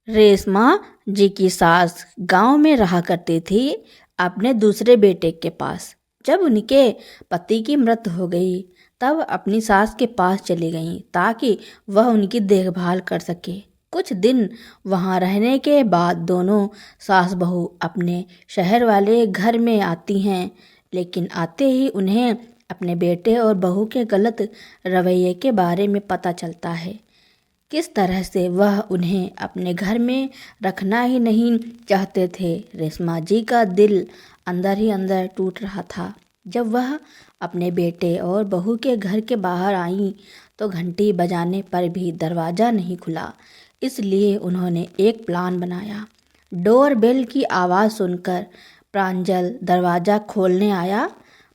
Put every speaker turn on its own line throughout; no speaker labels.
रेशमा जी की सास गांव में रहा करती थी अपने दूसरे बेटे के पास। जब उनके पति की मृत्यु हो गई तब अपनी सास के पास चली गईं ताकि वह उनकी देखभाल कर सके। कुछ दिन वहां रहने के बाद दोनों सास बहू अपने शहर वाले घर में आती हैं, लेकिन आते ही उन्हें अपने बेटे और बहू के गलत रवैये के बारे में पता चलता है। किस तरह से वह उन्हें अपने घर में रखना ही नहीं चाहते थे। रेशमा जी का दिल अंदर ही अंदर टूट रहा था। जब वह अपने बेटे और बहू के घर के बाहर आई तो घंटी बजाने पर भी दरवाज़ा नहीं खुला। इसलिए उन्होंने एक प्लान बनाया। डोर बेल की आवाज़ सुनकर प्रांजल दरवाज़ा खोलने आया।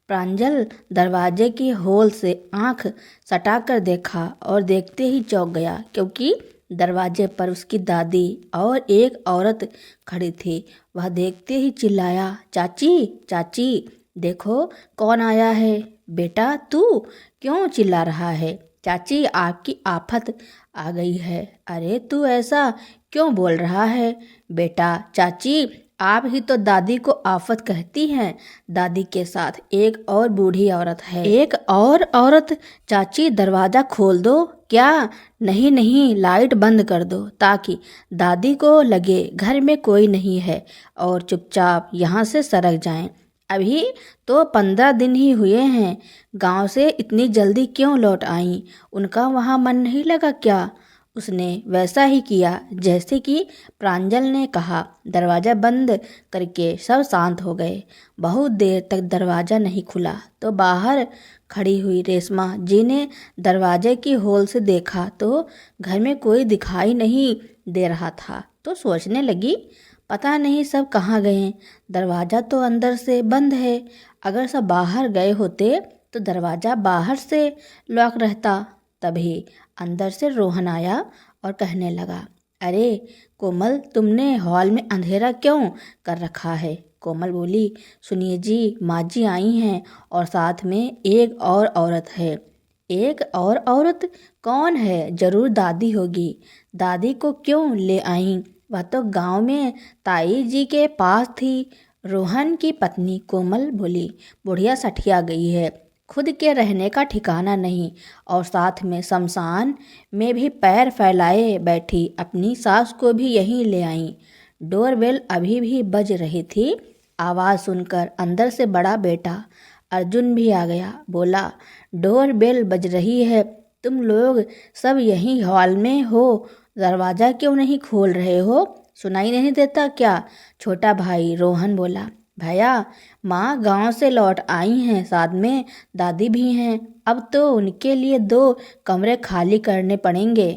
प्रांजल दरवाजे की होल से आंख सटाकर देखा और देखते ही चौंक गया, क्योंकि दरवाजे पर उसकी दादी और एक औरत खड़ी थी। वह देखते ही चिल्लाया, चाची चाची, देखो कौन आया है। बेटा तू क्यों चिल्ला रहा है? चाची आपकी आफत आ गई है। अरे तू ऐसा क्यों बोल रहा है बेटा? चाची आप ही तो दादी को आफत कहती हैं। दादी के साथ एक और बूढ़ी औरत है। एक और औरत? चाची दरवाजा खोल दो। क्या? नहीं नहीं, लाइट बंद कर दो ताकि दादी को लगे घर में कोई नहीं है और चुपचाप यहाँ से सरक जाएं। अभी तो 15 दिन ही हुए हैं। गांव से इतनी जल्दी क्यों लौट आई? उनका वहाँ मन नहीं लगा क्या? उसने वैसा ही किया जैसे कि प्रांजल ने कहा। दरवाज़ा बंद करके सब शांत हो गए। बहुत देर तक दरवाज़ा नहीं खुला तो बाहर खड़ी हुई रेशमा जी ने दरवाजे की होल से देखा तो घर में कोई दिखाई नहीं दे रहा था। तो सोचने लगी, पता नहीं सब कहाँ गए। दरवाज़ा तो अंदर से बंद है। अगर सब बाहर गए होते तो दरवाज़ा बाहर से लॉक रहता। तभी अंदर से रोहन आया और कहने लगा, अरे कोमल, तुमने हॉल में अंधेरा क्यों कर रखा है? कोमल बोली, सुनिए जी, माँ जी आई हैं और साथ में एक और औरत है। एक और औरत? कौन है? जरूर दादी होगी। दादी को क्यों ले आई? वह तो गांव में ताई जी के पास थी। रोहन की पत्नी कोमल बोली, बुढ़िया सठिया गई है, खुद के रहने का ठिकाना नहीं और साथ में शमशान में भी पैर फैलाए बैठी। अपनी सास को भी यहीं ले आई। डोरबेल अभी भी बज रही थी। आवाज़ सुनकर अंदर से बड़ा बेटा अर्जुन भी आ गया। बोला, डोरबेल बज रही है, तुम लोग सब यहीं हॉल में हो, दरवाज़ा क्यों नहीं खोल रहे हो? सुनाई नहीं देता क्या? छोटा भाई रोहन बोला, भैया माँ गांव से लौट आई हैं, साथ में दादी भी हैं। अब तो उनके लिए 2 कमरे खाली करने पड़ेंगे।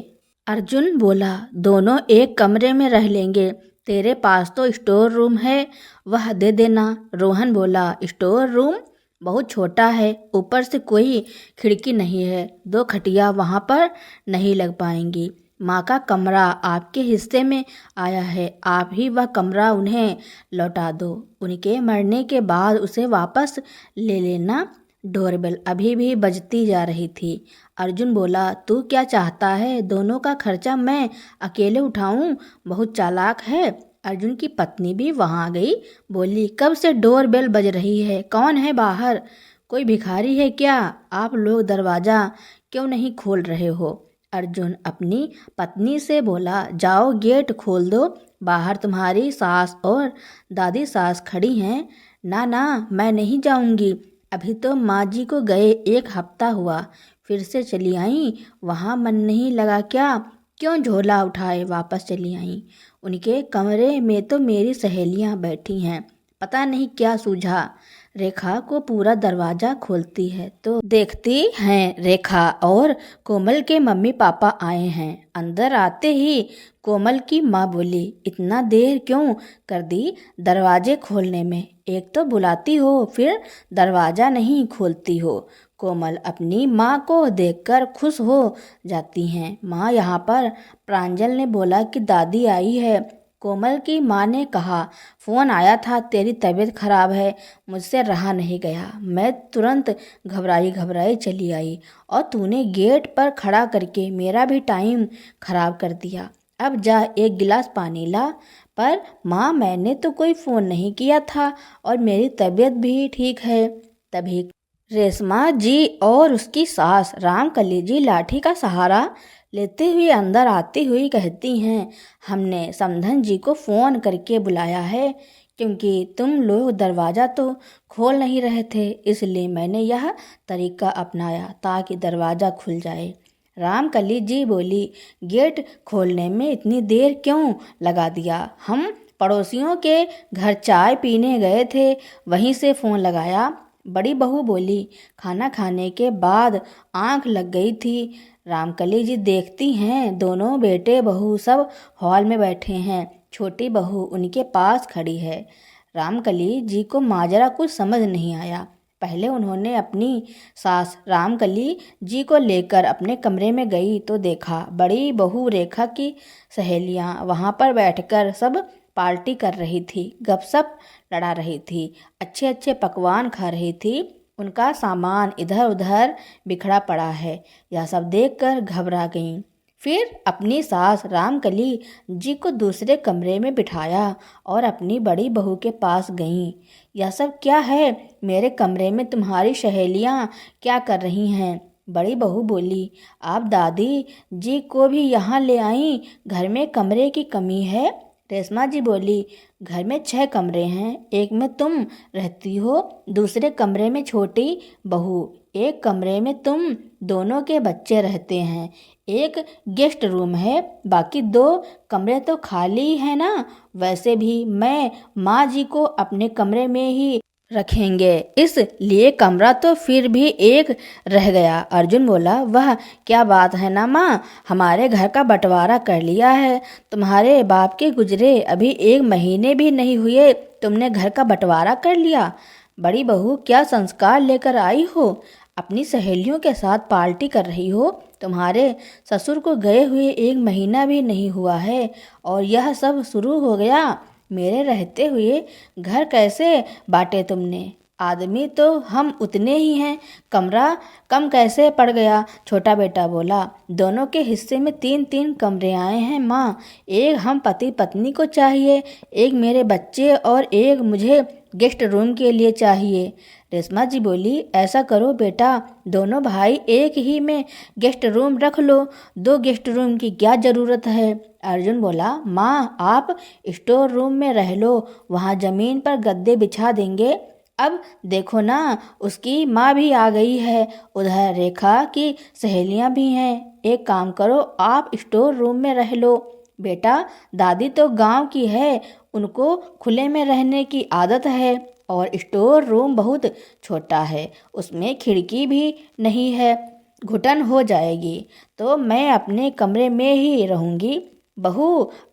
अर्जुन बोला, दोनों एक कमरे में रह लेंगे। तेरे पास तो स्टोर रूम है, वह दे देना। रोहन बोला, स्टोर रूम बहुत छोटा है, ऊपर से कोई खिड़की नहीं है, 2 खटिया वहाँ पर नहीं लग पाएंगी। माँ का कमरा आपके हिस्से में आया है, आप ही वह कमरा उन्हें लौटा दो। उनके मरने के बाद उसे वापस ले लेना। डोरबेल अभी भी बजती जा रही थी। अर्जुन बोला, तू क्या चाहता है? दोनों का खर्चा मैं अकेले उठाऊं? बहुत चालाक है। अर्जुन की पत्नी भी वहां आ गई। बोली, कब से डोरबेल बज रही है? कौन है बाहर? कोई भिखारी है क्या? आप लोग दरवाज़ा क्यों नहीं खोल रहे हो? अर्जुन अपनी पत्नी से बोला, जाओ गेट खोल दो, बाहर तुम्हारी सास और दादी सास खड़ी हैं। ना ना, मैं नहीं जाऊंगी। अभी तो माँ जी को गए 1 हफ्ता हुआ, फिर से चली आई। वहाँ मन नहीं लगा क्या? क्यों झोला उठाए वापस चली आई? उनके कमरे में तो मेरी सहेलियाँ बैठी हैं, पता नहीं क्या सूझा। रेखा को पूरा दरवाज़ा खोलती है तो देखती हैं रेखा और कोमल के मम्मी पापा आए हैं। अंदर आते ही कोमल की माँ बोली, इतना देर क्यों कर दी दरवाजे खोलने में? एक तो बुलाती हो फिर दरवाज़ा नहीं खोलती हो। कोमल अपनी माँ को देखकर खुश हो जाती हैं। माँ यहाँ पर? प्रांजल ने बोला कि दादी आई है। कोमल की माँ ने कहा, फ़ोन आया था, तेरी तबीयत खराब है, मुझसे रहा नहीं गया। मैं तुरंत घबराई घबराई चली आई और तूने गेट पर खड़ा करके मेरा भी टाइम खराब कर दिया। अब जा एक गिलास पानी ला। पर माँ, मैंने तो कोई फ़ोन नहीं किया था और मेरी तबीयत भी ठीक है। तभी रेशमा जी और उसकी सास रामकली जी लाठी का सहारा लेते हुए अंदर आती हुई कहती हैं, हमने समधन जी को फ़ोन करके बुलाया है क्योंकि तुम लोग दरवाज़ा तो खोल नहीं रहे थे, इसलिए मैंने यह तरीका अपनाया ताकि दरवाज़ा खुल जाए। रामकली जी बोली, गेट खोलने में इतनी देर क्यों लगा दिया? हम पड़ोसियों के घर चाय पीने गए थे, वहीं से फ़ोन लगाया। बड़ी बहू बोली, खाना खाने के बाद आंख लग गई थी। रामकली जी देखती हैं दोनों बेटे बहू सब हॉल में बैठे हैं, छोटी बहू उनके पास खड़ी है। रामकली जी को माजरा कुछ समझ नहीं आया। पहले उन्होंने अपनी सास रामकली जी को लेकर अपने कमरे में गई तो देखा बड़ी बहू रेखा की सहेलियां वहां पर बैठकर सब पार्टी कर रही थी, गपशप लड़ा रही थी, अच्छे अच्छे पकवान खा रही थी। उनका सामान इधर उधर बिखरा पड़ा है। यह सब देखकर घबरा गईं। फिर अपनी सास रामकली जी को दूसरे कमरे में बिठाया और अपनी बड़ी बहू के पास गईं। यह सब क्या है? मेरे कमरे में तुम्हारी सहेलियां क्या कर रही हैं? बड़ी बहू बोली, आप दादी जी को भी यहाँ ले आई, घर में कमरे की कमी है। रेशमा जी बोली, घर में 6 कमरे हैं, एक में तुम रहती हो, दूसरे कमरे में छोटी बहू, एक कमरे में तुम दोनों के बच्चे रहते हैं, एक गेस्ट रूम है, बाकी 2 कमरे तो खाली है ना। वैसे भी मैं माँ जी को अपने कमरे में ही रखेंगे, इसलिए कमरा तो फिर भी एक रह गया। अर्जुन बोला, वह क्या बात है ना माँ, हमारे घर का बंटवारा कर लिया है। तुम्हारे बाप के गुजरे अभी 1 महीने भी नहीं हुए, तुमने घर का बंटवारा कर लिया। बड़ी बहू, क्या संस्कार लेकर आई हो? अपनी सहेलियों के साथ पार्टी कर रही हो। तुम्हारे ससुर को गए हुए 1 महीना भी नहीं हुआ है और यह सब शुरू हो गया। मेरे रहते हुए घर कैसे बांटे तुमने? आदमी तो हम उतने ही हैं, कमरा कम कैसे पड़ गया? छोटा बेटा बोला, दोनों के हिस्से में 3-3 कमरे आए हैं माँ, एक हम पति पत्नी को चाहिए, एक मेरे बच्चे और एक मुझे गेस्ट रूम के लिए चाहिए। रेशमा जी बोली, ऐसा करो बेटा, दोनों भाई एक ही में गेस्ट रूम रख लो, 2 गेस्ट रूम की क्या ज़रूरत है? अर्जुन बोला, माँ आप स्टोर रूम में रह लो, वहाँ ज़मीन पर गद्दे बिछा देंगे। अब देखो ना, उसकी माँ भी आ गई है, उधर रेखा की सहेलियाँ भी हैं। एक काम करो, आप स्टोर रूम में रह लो। बेटा, दादी तो गांव की है, उनको खुले में रहने की आदत है और स्टोर रूम बहुत छोटा है, उसमें खिड़की भी नहीं है, घुटन हो जाएगी, तो मैं अपने कमरे में ही रहूँगी। बहू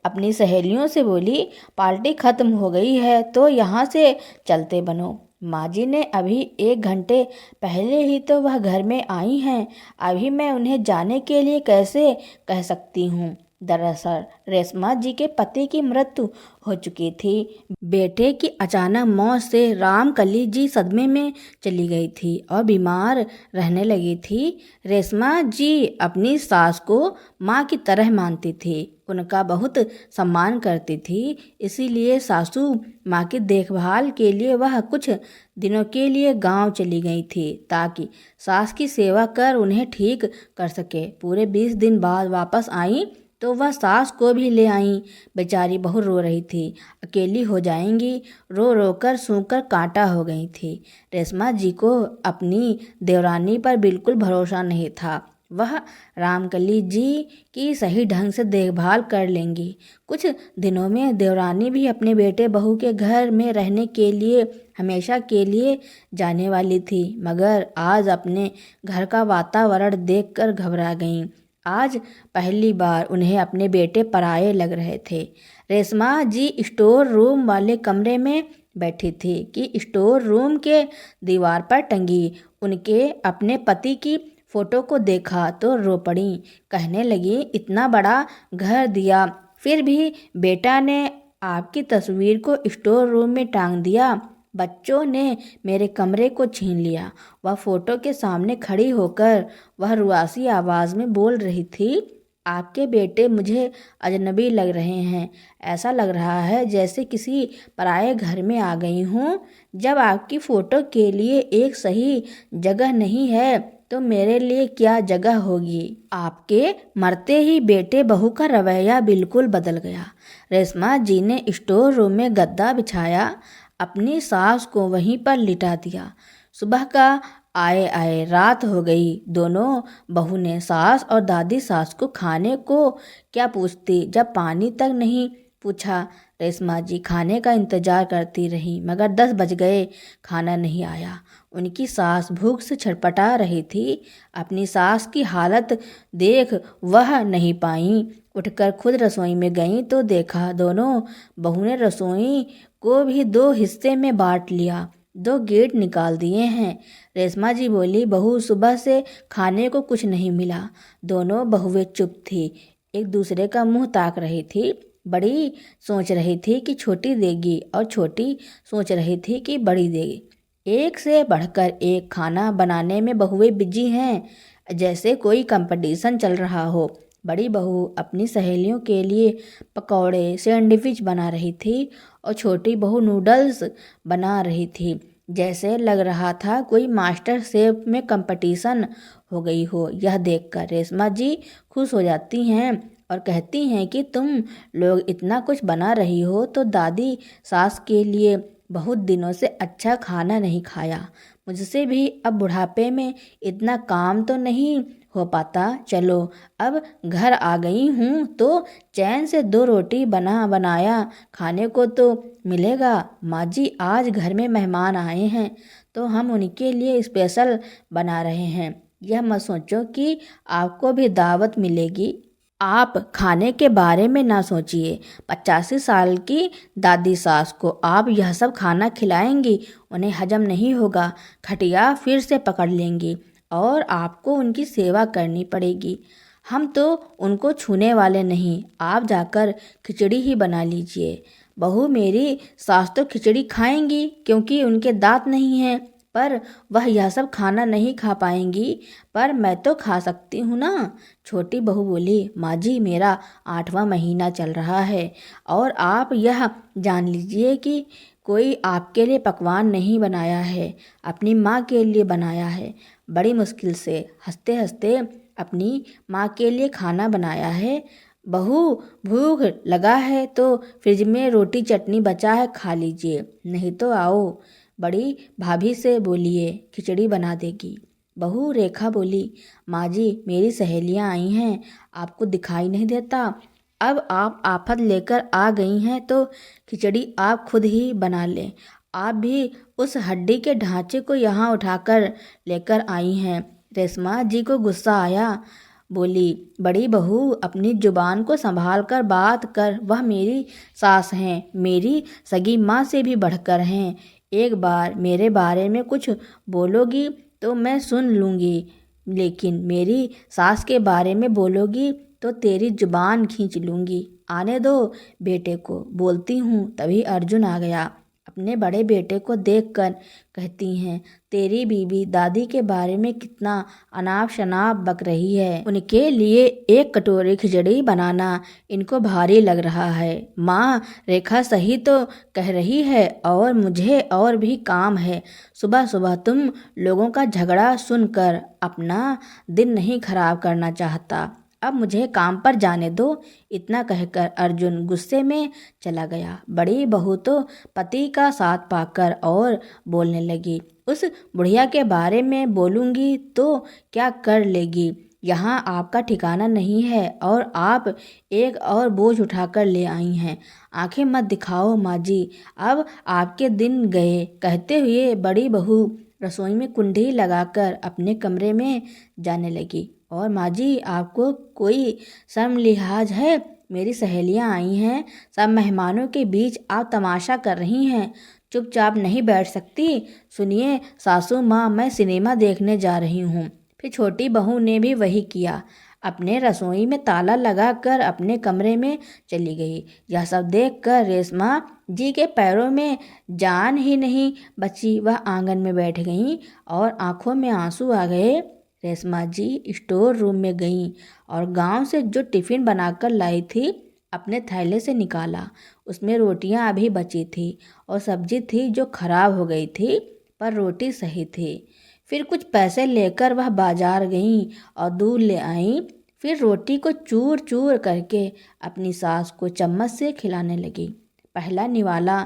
अपनी सहेलियों से बोली, पार्टी खत्म हो गई है तो यहाँ से चलते बनो। माँ जी ने अभी 1 घंटे पहले ही तो वह घर में आई हैं, अभी मैं उन्हें जाने के लिए कैसे कह सकती हूँ? दरअसल रेशमा जी के पति की मृत्यु हो चुकी थी। बेटे की अचानक मौत से रामकली जी सदमे में चली गई थी और बीमार रहने लगी थी। रेशमा जी अपनी सास को माँ की तरह मानती थी, उनका बहुत सम्मान करती थी, इसीलिए सासू माँ की देखभाल के लिए वह कुछ दिनों के लिए गांव चली गई थी ताकि सास की सेवा कर उन्हें ठीक कर सके। पूरे 20 दिन बाद वापस आई तो वह सास को भी ले आई। बेचारी बहुत रो रही थी, अकेली हो जाएंगी, रो रो कर सूंघकर कांटा हो गई थी। रेशमा जी को अपनी देवरानी पर बिल्कुल भरोसा नहीं था, वह रामकली जी की सही ढंग से देखभाल कर लेंगी। कुछ दिनों में देवरानी भी अपने बेटे बहू के घर में रहने के लिए हमेशा के लिए जाने वाली थी, मगर आज अपने घर का वातावरण देखकर घबरा गईं। आज पहली बार उन्हें अपने बेटे पराये लग रहे थे। रेशमा जी स्टोर रूम वाले कमरे में बैठी थी कि स्टोर रूम के दीवार पर टंगी उनके अपने पति की फोटो को देखा तो रो पड़ी। कहने लगी, इतना बड़ा घर दिया, फिर भी बेटा ने आपकी तस्वीर को स्टोर रूम में टांग दिया, बच्चों ने मेरे कमरे को छीन लिया। वह फोटो के सामने खड़ी होकर वह रुआसी आवाज़ में बोल रही थी, आपके बेटे मुझे अजनबी लग रहे हैं। ऐसा लग रहा है जैसे किसी पराये घर में आ गई हूँ। जब आपकी फ़ोटो के लिए एक सही जगह नहीं है तो मेरे लिए क्या जगह होगी। आपके मरते ही बेटे बहू का रवैया बिल्कुल बदल गया। रेशमा जी ने स्टोर रूम में गद्दा बिछाया, अपनी सास को वहीं पर लिटा दिया। सुबह का आए आए रात हो गई। दोनों बहू ने सास और दादी सास को खाने को क्या पूछती, जब पानी तक नहीं पूछा। रेशमा जी खाने का इंतजार करती रही, मगर 10 बज गए, खाना नहीं आया। उनकी सास भूख से छटपटा रही थी। अपनी सास की हालत देख वह नहीं पाई, उठकर खुद रसोई में गईं तो देखा दोनों बहू ने रसोई को भी 2 हिस्से में बांट लिया, 2 गेट निकाल दिए हैं। रेशमा जी बोली, बहू सुबह से खाने को कुछ नहीं मिला। दोनों बहुएं चुप थी, एक दूसरे का मुंह ताक रही थी। बड़ी सोच रही थी कि छोटी देगी और छोटी सोच रही थी कि बड़ी देगी। एक से बढ़कर एक खाना बनाने में बहुएं बिजी हैं, जैसे कोई कंपटीशन चल रहा हो। बड़ी बहू अपनी सहेलियों के लिए पकौड़े सैंडविच बना रही थी और छोटी बहू नूडल्स बना रही थी। जैसे लग रहा था कोई मास्टर शेफ में कंपटीशन हो गई हो। यह देखकर रेशमा जी खुश हो जाती हैं और कहती हैं कि तुम लोग इतना कुछ बना रही हो तो दादी सास के लिए बहुत दिनों से अच्छा खाना नहीं खाया। मुझसे भी अब बुढ़ापे में इतना काम तो नहीं हो पाता। चलो अब घर आ गई हूँ तो चैन से 2 रोटी बनाया खाने को तो मिलेगा। माँ जी आज घर में मेहमान आए हैं तो हम उनके लिए स्पेशल बना रहे हैं। यह मत सोचो कि आपको भी दावत मिलेगी। आप खाने के बारे में ना सोचिए। 85 साल की दादी सास को आप यह सब खाना खिलाएंगी, उन्हें हजम नहीं होगा, खटिया फिर से पकड़ लेंगी और आपको उनकी सेवा करनी पड़ेगी। हम तो उनको छूने वाले नहीं, आप जाकर खिचड़ी ही बना लीजिए। बहू मेरी सास तो खिचड़ी खाएंगी क्योंकि उनके दांत नहीं हैं, पर वह यह सब खाना नहीं खा पाएंगी, पर मैं तो खा सकती हूँ ना। छोटी बहू बोली, माँ जी मेरा 8वां महीना चल रहा है और आप यह जान लीजिए कि कोई आपके लिए पकवान नहीं बनाया है, अपनी माँ के लिए बनाया है। बड़ी मुश्किल से हंसते हंसते अपनी माँ के लिए खाना बनाया है। बहू भूख लगा है तो फ्रिज में रोटी चटनी बचा है, खा लीजिए, नहीं तो आओ बड़ी भाभी से बोलिए खिचड़ी बना देगी। बहू रेखा बोली, माँ जी मेरी सहेलियाँ आई हैं, आपको दिखाई नहीं देता। अब आप आफत लेकर आ गई हैं तो खिचड़ी आप खुद ही बना लें। आप भी उस हड्डी के ढांचे को यहाँ उठाकर लेकर आई हैं। रेशमा जी को गुस्सा आया, बोली, बड़ी बहू अपनी जुबान को संभाल कर बात कर, वह मेरी सास हैं, मेरी सगी माँ से भी बढ़कर हैं। एक बार मेरे बारे में कुछ बोलोगी तो मैं सुन लूँगी, लेकिन मेरी सास के बारे में बोलोगी तो तेरी जुबान खींच लूँगी। आने दो बेटे को, बोलती हूँ। तभी अर्जुन आ गया। अपने बड़े बेटे को देखकर कहती हैं, तेरी बीबी दादी के बारे में कितना अनाप शनाप बक रही है। उनके लिए 1 कटोरी खिचड़ी बनाना इनको भारी लग रहा है। माँ रेखा सही तो कह रही है और मुझे और भी काम है। सुबह सुबह तुम लोगों का झगड़ा सुनकर अपना दिन नहीं खराब करना चाहता। अब मुझे काम पर जाने दो। इतना कहकर अर्जुन गुस्से में चला गया। बड़ी बहू तो पति का साथ पाकर और बोलने लगी, उस बुढ़िया के बारे में बोलूँगी तो क्या कर लेगी। यहाँ आपका ठिकाना नहीं है और आप एक और बोझ उठाकर ले आई हैं। आंखें मत दिखाओ माँ जी, अब आपके दिन गए। कहते हुए बड़ी बहू रसोई में कुंडी लगाकर अपने कमरे में जाने लगी। और माँ जी आपको कोई शर्म लिहाज है, मेरी सहेलियाँ आई हैं, सब मेहमानों के बीच आप तमाशा कर रही हैं, चुपचाप नहीं बैठ सकती। सुनिए सासू माँ, मैं सिनेमा देखने जा रही हूँ। फिर छोटी बहू ने भी वही किया, अपने रसोई में ताला लगाकर अपने कमरे में चली गई। यह सब देखकर रेशमा जी के पैरों में जान ही नहीं बची। वह आंगन में बैठ गईं और आंखों में आंसू आ गए। रेशमा जी स्टोर रूम में गईं और गांव से जो टिफ़िन बनाकर लाई थी अपने थैले से निकाला। उसमें रोटियां अभी बची थी और सब्जी थी जो खराब हो गई थी, पर रोटी सही थी। फिर कुछ पैसे लेकर वह बाजार गईं और दूध ले आईं। फिर रोटी को चूर चूर करके अपनी सास को चम्मच से खिलाने लगी। पहला निवाला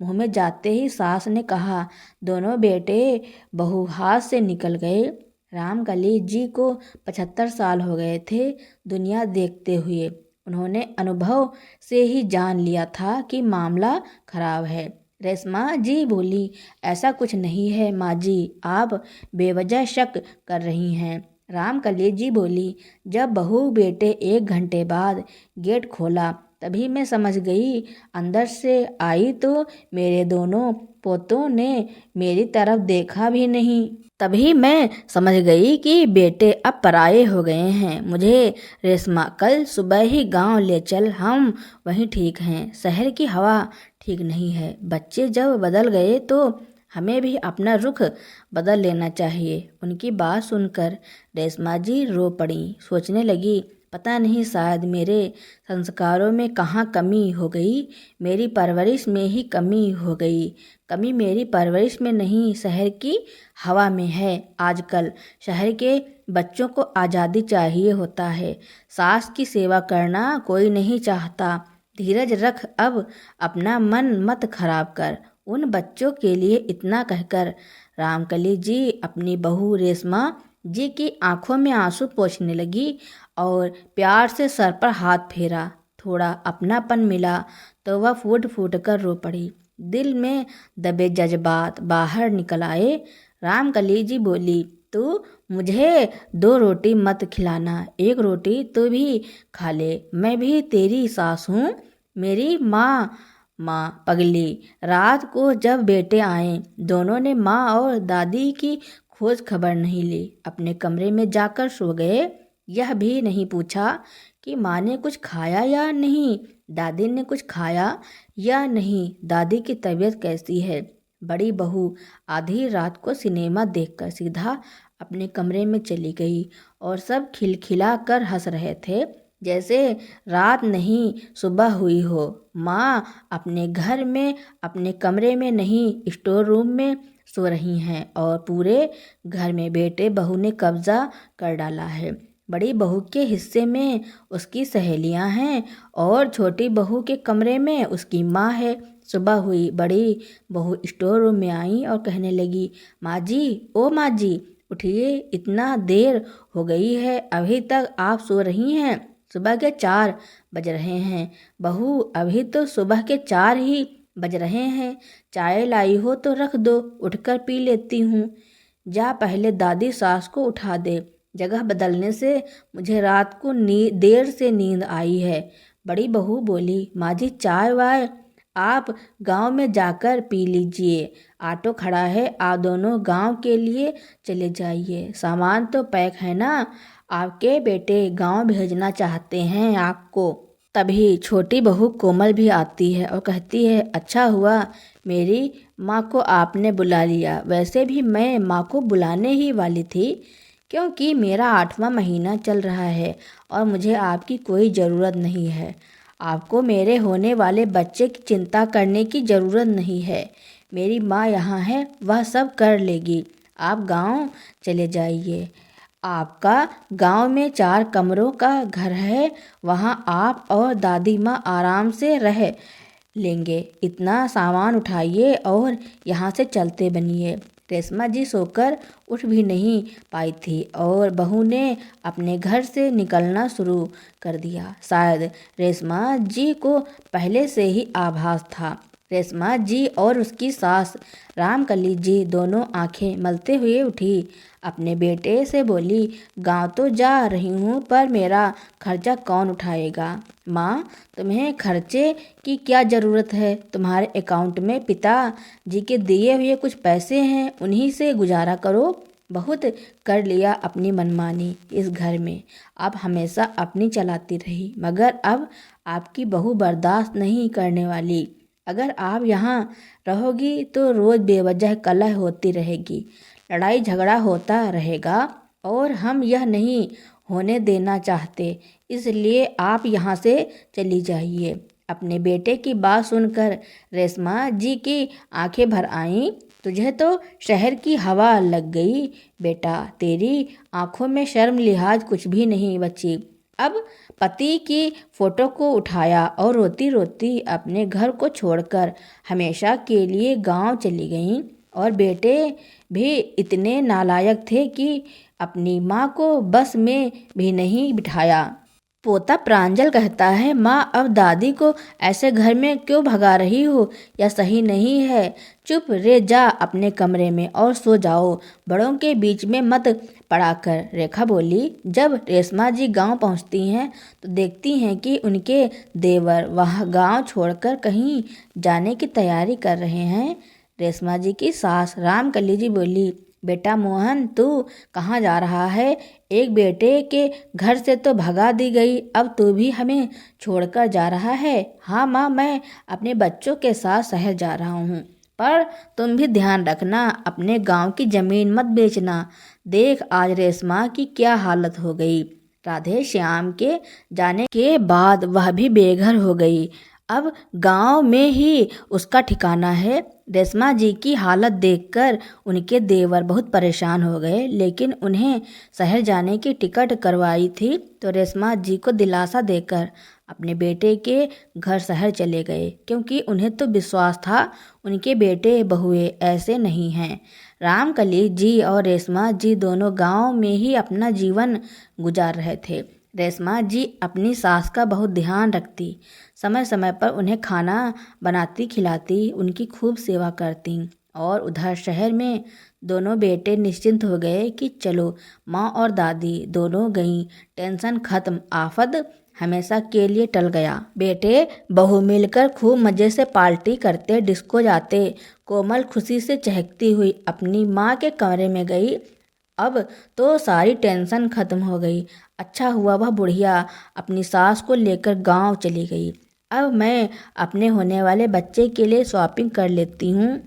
मुंह में जाते ही सास ने कहा, दोनों बेटे बहू हाथ से निकल गए। रामकली जी को 75 साल हो गए थे दुनिया देखते हुए। उन्होंने अनुभव से ही जान लिया था कि मामला खराब है। रेशमा जी बोली, ऐसा कुछ नहीं है माँ जी, आप बेवजह शक कर रही हैं। रामकली जी बोली, जब बहू बेटे 1 घंटे बाद गेट खोला तभी मैं समझ गई। अंदर से आई तो मेरे दोनों पोतों ने मेरी तरफ देखा भी नहीं। तभी मैं समझ गई कि बेटे अब पराये हो गए हैं। मुझे रेशमा कल सुबह ही गांव ले चल, हम वहीं ठीक हैं। शहर की हवा ठीक नहीं है। बच्चे जब बदल गए तो हमें भी अपना रुख बदल लेना चाहिए। उनकी बात सुनकर रेशमा जी रो पड़ी। सोचने लगी, पता नहीं शायद मेरे संस्कारों में कहाँ कमी हो गई, मेरी परवरिश में ही कमी हो गई। कमी मेरी परवरिश में नहीं, शहर की हवा में है। आजकल शहर के बच्चों को आज़ादी चाहिए होता है, सास की सेवा करना कोई नहीं चाहता। धीरज रख, अब अपना मन मत खराब कर। उन बच्चों के लिए इतना कहकर रामकली जी अपनी बहू रेशमा जी की आंखों में आंसू पोंछने लगी और प्यार से सर पर हाथ फेरा। थोड़ा अपनापन मिला तो वह फूट फूट कर रो पड़ी। दिल में दबे जज्बात बाहर निकल आए। रामकली जी बोली, तू मुझे 2 रोटी मत खिलाना, 1 रोटी तो भी खा ले। मैं भी तेरी सास हूँ। मेरी माँ पगली। रात को जब बेटे आए दोनों ने माँ और दादी की खोज खबर नहीं ली। अपने कमरे में जाकर सो गए। यह भी नहीं पूछा कि माँ ने कुछ खाया या नहीं, दादी ने कुछ खाया या नहीं, दादी की तबीयत कैसी है। बड़ी बहू आधी रात को सिनेमा देखकर सीधा अपने कमरे में चली गई और सब खिलखिला कर हंस रहे थे जैसे रात नहीं सुबह हुई हो। माँ अपने घर में अपने कमरे में नहीं, स्टोर रूम में सो रही हैं और पूरे घर में बेटे बहू ने कब्जा कर डाला है। बड़ी बहू के हिस्से में उसकी सहेलियां हैं और छोटी बहू के कमरे में उसकी माँ है। सुबह हुई, बड़ी बहू स्टोर रूम में आई और कहने लगी, माँ जी, ओ माँ जी, उठिए, इतना देर हो गई है, अभी तक आप सो रही हैं। सुबह के 4 बज रहे हैं। बहू, अभी तो सुबह के 4 ही बज रहे हैं। चाय लाई हो तो रख दो, उठकर पी लेती हूँ। जा पहले दादी सास को उठा दे। जगह बदलने से मुझे रात को देर से नींद आई है। बड़ी बहू बोली, माँ जी, चाय वाय आप गांव में जाकर पी लीजिए, ऑटो खड़ा है, आप दोनों गांव के लिए चले जाइए। सामान तो पैक है ना, आपके बेटे गांव भेजना चाहते हैं आपको। तभी छोटी बहू कोमल भी आती है और कहती है, अच्छा हुआ मेरी माँ को आपने बुला लिया। वैसे भी मैं माँ को बुलाने ही वाली थी, क्योंकि मेरा 8वां महीना चल रहा है और मुझे आपकी कोई ज़रूरत नहीं है। आपको मेरे होने वाले बच्चे की चिंता करने की ज़रूरत नहीं है। मेरी माँ यहाँ है, वह सब कर लेगी। आप गांव चले जाइए। आपका गांव में 4 कमरों का घर है, वहाँ आप और दादी माँ आराम से रह लेंगे। इतना सामान उठाइए और यहाँ से चलते बनिए। रेशमा जी सोकर उठ भी नहीं पाई थी और बहू ने अपने घर से निकलना शुरू कर दिया। शायद रेशमा जी को पहले से ही आभास था। रेशमा जी और उसकी सास रामकली जी दोनों आंखें मलते हुए उठी। अपने बेटे से बोली, गांव तो जा रही हूँ, पर मेरा खर्चा कौन उठाएगा। माँ, तुम्हें खर्चे की क्या ज़रूरत है। तुम्हारे अकाउंट में पिता जी के दिए हुए कुछ पैसे हैं, उन्हीं से गुजारा करो। बहुत कर लिया अपनी मनमानी इस घर में, आप हमेशा अपनी चलाती रही, मगर अब आपकी बहू बर्दाश्त नहीं करने वाली। अगर आप यहाँ रहोगी तो रोज़ बेवजह कलह होती रहेगी, लड़ाई झगड़ा होता रहेगा। और हम यह नहीं होने देना चाहते, इसलिए आप यहाँ से चली जाइए। अपने बेटे की बात सुनकर रेशमा जी की आंखें भर आईं। तुझे तो शहर की हवा लग गई बेटा, तेरी आंखों में शर्म लिहाज कुछ भी नहीं बची। अब पति की फोटो को उठाया और रोती रोती अपने घर को छोड़कर हमेशा के लिए गांव चली गईं। और बेटे भी इतने नालायक थे कि अपनी माँ को बस में भी नहीं बिठाया। पोता प्रांजल कहता है, माँ अब दादी को ऐसे घर में क्यों भगा रही हो, यह सही नहीं है। चुप रे, जा अपने कमरे में और सो जाओ, बड़ों के बीच में मत पड़ा कर, रेखा बोली। जब रेशमा जी गांव पहुंचती हैं तो देखती हैं कि उनके देवर वह गांव छोड़कर कहीं जाने की तैयारी कर रहे हैं। रेशमा जी की सास रामकली जी बोली, बेटा मोहन, तू कहाँ जा रहा है? एक बेटे के घर से तो भगा दी गई, अब तू भी हमें छोड़कर जा रहा है? हाँ माँ, मैं अपने बच्चों के साथ शहर जा रहा हूँ, पर तुम भी ध्यान रखना, अपने गांव की जमीन मत बेचना। देख आज रेशमा की क्या हालत हो गई। राधे श्याम के जाने के बाद वह भी बेघर हो गई। अब गांव में ही उसका ठिकाना है। रेशमा जी की हालत देखकर उनके देवर बहुत परेशान हो गए, लेकिन उन्हें शहर जाने की टिकट करवाई थी तो रेशमा जी को दिलासा देकर अपने बेटे के घर शहर चले गए, क्योंकि उन्हें तो विश्वास था उनके बेटे बहुए ऐसे नहीं हैं। रामकली जी और रेशमा जी दोनों गांव में ही अपना जीवन गुजार रहे थे। रेशमा जी अपनी सास का बहुत ध्यान रखती, समय समय पर उन्हें खाना बनाती खिलाती, उनकी खूब सेवा करती। और उधर शहर में दोनों बेटे निश्चिंत हो गए कि चलो माँ और दादी दोनों गईं, टेंशन खत्म, आफत हमेशा के लिए टल गया। बेटे बहू मिलकर खूब मज़े से पार्टी करते, डिस्को जाते। कोमल खुशी से चहकती हुई अपनी माँ के कमरे में गई। अब तो सारी टेंशन खत्म हो गई। अच्छा हुआ वह बुढ़िया अपनी सास को लेकर गांव चली गई। अब मैं अपने होने वाले बच्चे के लिए शॉपिंग कर लेती हूँ,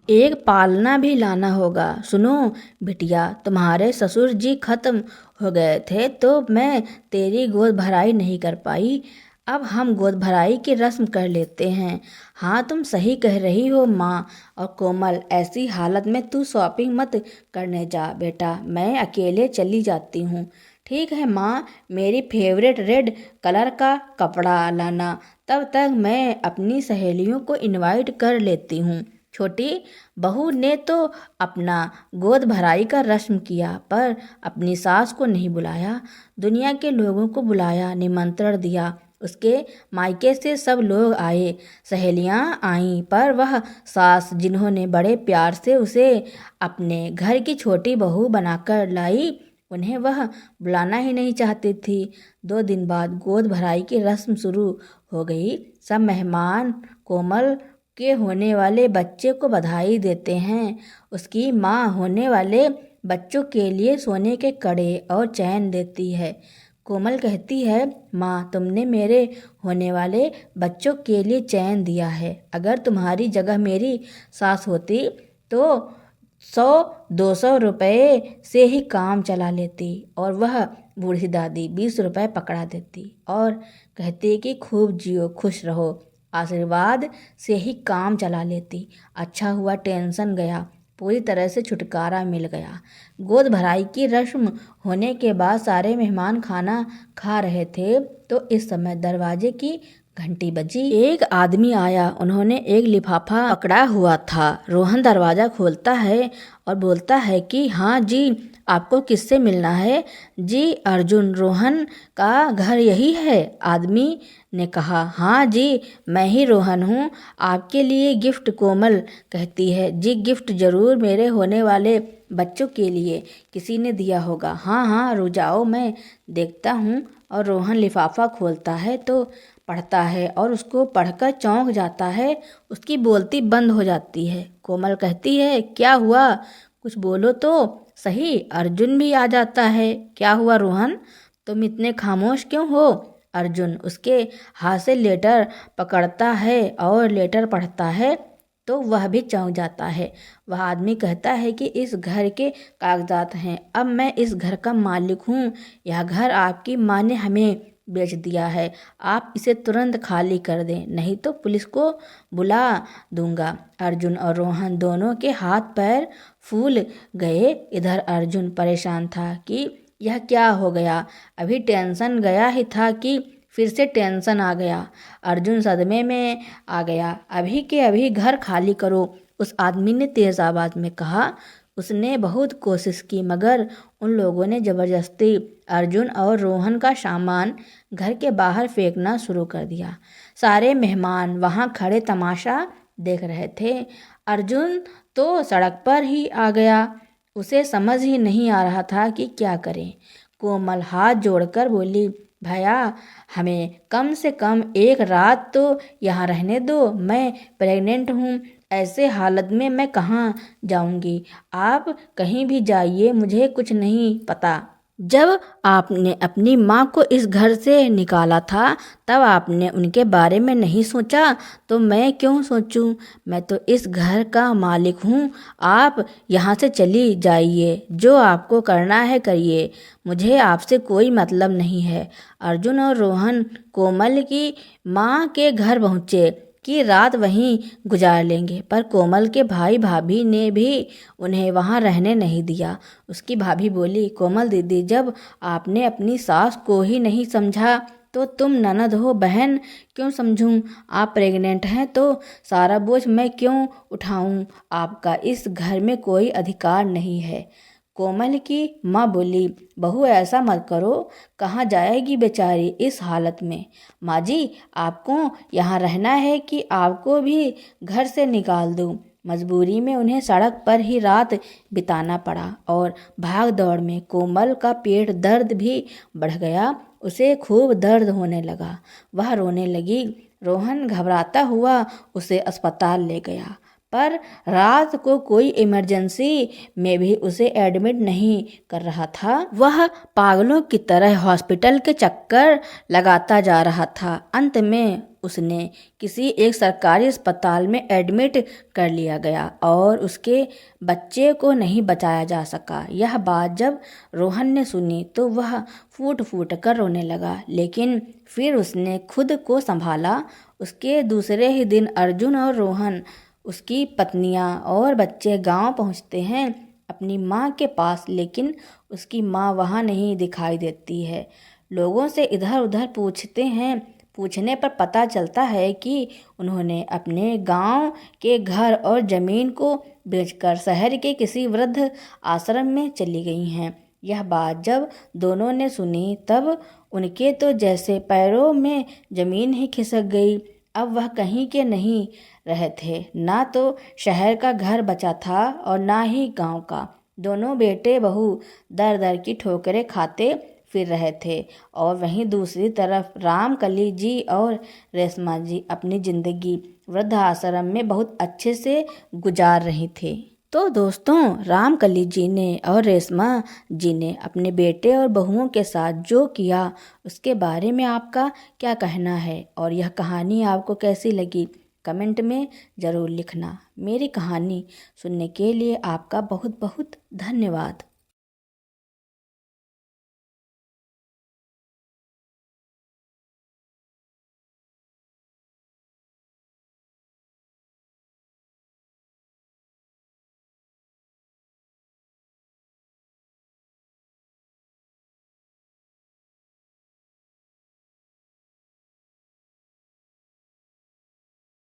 एक पालना भी लाना होगा। सुनो बिटिया, तुम्हारे ससुर जी खत्म हो गए थे तो मैं तेरी गोद भराई नहीं कर पाई, अब हम गोद भराई की रस्म कर लेते हैं। हाँ तुम सही कह रही हो माँ। और कोमल, ऐसी हालत में तू शॉपिंग मत करने जा बेटा, मैं अकेले चली जाती हूँ। ठीक है माँ, मेरी फेवरेट रेड कलर का कपड़ा लाना, तब तक मैं अपनी सहेलियों को इनवाइट कर लेती हूँ। छोटी बहू ने तो अपना गोद भराई का रस्म किया, पर अपनी सास को नहीं बुलाया। दुनिया के लोगों को बुलाया, निमंत्रण दिया। उसके मायके से सब लोग आए, सहेलियां आईं, पर वह सास जिन्होंने बड़े प्यार से उसे अपने घर की छोटी बहू बनाकर लाई, उन्हें वह बुलाना ही नहीं चाहती थी। 2 दिन बाद गोद भराई की रस्म शुरू हो गई। सब मेहमान कोमल के होने वाले बच्चे को बधाई देते हैं। उसकी माँ होने वाले बच्चों के लिए सोने के कड़े और चैन देती है। कोमल कहती है, माँ तुमने मेरे होने वाले बच्चों के लिए चैन दिया है, अगर तुम्हारी जगह मेरी सास होती तो 100-200 रुपये से ही काम चला लेती। और वह बूढ़ी दादी 20 रुपये पकड़ा देती और कहती कि खूब जियो, खुश रहो, आशीर्वाद से ही काम चला लेती। अच्छा हुआ टेंशन गया, पूरी तरह से छुटकारा मिल गया। गोद भराई की रस्म होने के बाद सारे मेहमान खाना खा रहे थे तो इस समय दरवाजे की घंटी बजी। एक आदमी आया, उन्होंने एक लिफाफा पकड़ा हुआ था। रोहन दरवाजा खोलता है और बोलता है कि हाँ जी, आपको किससे मिलना है? जी अर्जुन, रोहन का घर यही है? आदमी ने कहा, हाँ जी, मैं ही रोहन हूँ, आपके लिए गिफ्ट। कोमल कहती है, जी गिफ्ट जरूर, मेरे होने वाले बच्चों के लिए किसी ने दिया होगा। हाँ हाँ, रुक जाओ, मैं देखता हूँ। और रोहन लिफाफा खोलता है तो पढ़ता है और उसको पढ़कर चौंक जाता है, उसकी बोलती बंद हो जाती है। कोमल कहती है, क्या हुआ, कुछ बोलो तो सही। अर्जुन भी आ जाता है। क्या हुआ रोहन, तुम इतने खामोश क्यों हो? अर्जुन उसके हाथ से लेटर पकड़ता है और लेटर पढ़ता है। तो वह भी चौंक जाता है। वह आदमी कहता है कि इस घर के कागजात हैं, अब मैं इस घर का मालिक हूँ। यह घर आपकी माँ ने हमें बेच दिया है। आप इसे तुरंत खाली कर दें, नहीं तो पुलिस को बुला दूंगा। अर्जुन और रोहन दोनों के हाथ पैर फूल गए। इधर अर्जुन परेशान था कि यह क्या हो गया। अभी टेंशन गया ही था कि फिर से टेंशन आ गया। अर्जुन सदमे में आ गया। अभी के अभी घर खाली करो, उस आदमी ने तेज आवाज में कहा। उसने बहुत कोशिश की मगर उन लोगों ने जबरदस्ती अर्जुन और रोहन का सामान घर के बाहर फेंकना शुरू कर दिया। सारे मेहमान वहां खड़े तमाशा देख रहे थे। अर्जुन तो सड़क पर ही आ गया। उसे समझ ही नहीं आ रहा था कि क्या करे। कोमल हाथ जोड़कर बोली, भैया हमें कम से कम एक रात तो यहाँ रहने दो। मैं प्रेग्नेंट हूँ, ऐसे हालत में मैं कहाँ जाऊँगी। आप कहीं भी जाइए, मुझे कुछ नहीं पता। जब आपने अपनी माँ को इस घर से निकाला था तब आपने उनके बारे में नहीं सोचा, तो मैं क्यों सोचूं। मैं तो इस घर का मालिक हूँ। आप यहाँ से चली जाइए, जो आपको करना है करिए, मुझे आपसे कोई मतलब नहीं है। अर्जुन और रोहन कोमल की माँ के घर पहुँचे कि रात वहीं गुजार लेंगे, पर कोमल के भाई भाभी ने भी उन्हें वहां रहने नहीं दिया। उसकी भाभी बोली, कोमल दीदी, जब आपने अपनी सास को ही नहीं समझा तो तुम ननद हो, बहन क्यों समझूं। आप प्रेग्नेंट हैं तो सारा बोझ मैं क्यों उठाऊं। आपका इस घर में कोई अधिकार नहीं है। कोमल की माँ बोली, बहू ऐसा मत करो, कहाँ जाएगी बेचारी इस हालत में। माँ जी, आपको यहाँ रहना है कि आपको भी घर से निकाल दूँ। मजबूरी में उन्हें सड़क पर ही रात बिताना पड़ा और भाग दौड़ में कोमल का पेट दर्द भी बढ़ गया। उसे खूब दर्द होने लगा, वह रोने लगी। रोहन घबराता हुआ उसे अस्पताल ले गया, पर रात को कोई इमरजेंसी में भी उसे एडमिट नहीं कर रहा था। वह पागलों की तरह हॉस्पिटल के चक्कर लगाता जा रहा था। अंत में उसने किसी एक सरकारी अस्पताल में एडमिट कर लिया गया और उसके बच्चे को नहीं बचाया जा सका। यह बात जब रोहन ने सुनी तो वह फूट फूट कर रोने लगा, लेकिन फिर उसने खुद को संभाला। उसके दूसरे ही दिन अर्जुन और रोहन, उसकी पत्नियां और बच्चे गांव पहुंचते हैं अपनी माँ के पास, लेकिन उसकी माँ वहाँ नहीं दिखाई देती है। लोगों से इधर उधर पूछते हैं, पूछने पर पता चलता है कि उन्होंने अपने गांव के घर और ज़मीन को बेचकर शहर के किसी वृद्ध आश्रम में चली गई हैं। यह बात जब दोनों ने सुनी तब उनके तो जैसे पैरों में ज़मीन ही खिसक गई। अब वह कहीं के नहीं रहे थे, ना तो शहर का घर बचा था और ना ही गांव का। दोनों बेटे बहू दर दर की ठोकरें खाते फिर रहे थे और वहीं दूसरी तरफ रामकली जी और रेशमा जी अपनी जिंदगी वृद्धाश्रम में बहुत अच्छे से गुजार रही थी। तो दोस्तों, रामकली जी ने और रेशमा जी ने अपने बेटे और बहुओं के साथ जो किया उसके बारे में आपका क्या कहना है और यह कहानी आपको कैसी लगी, कमेंट में ज़रूर लिखना। मेरी कहानी सुनने के लिए आपका बहुत बहुत धन्यवाद।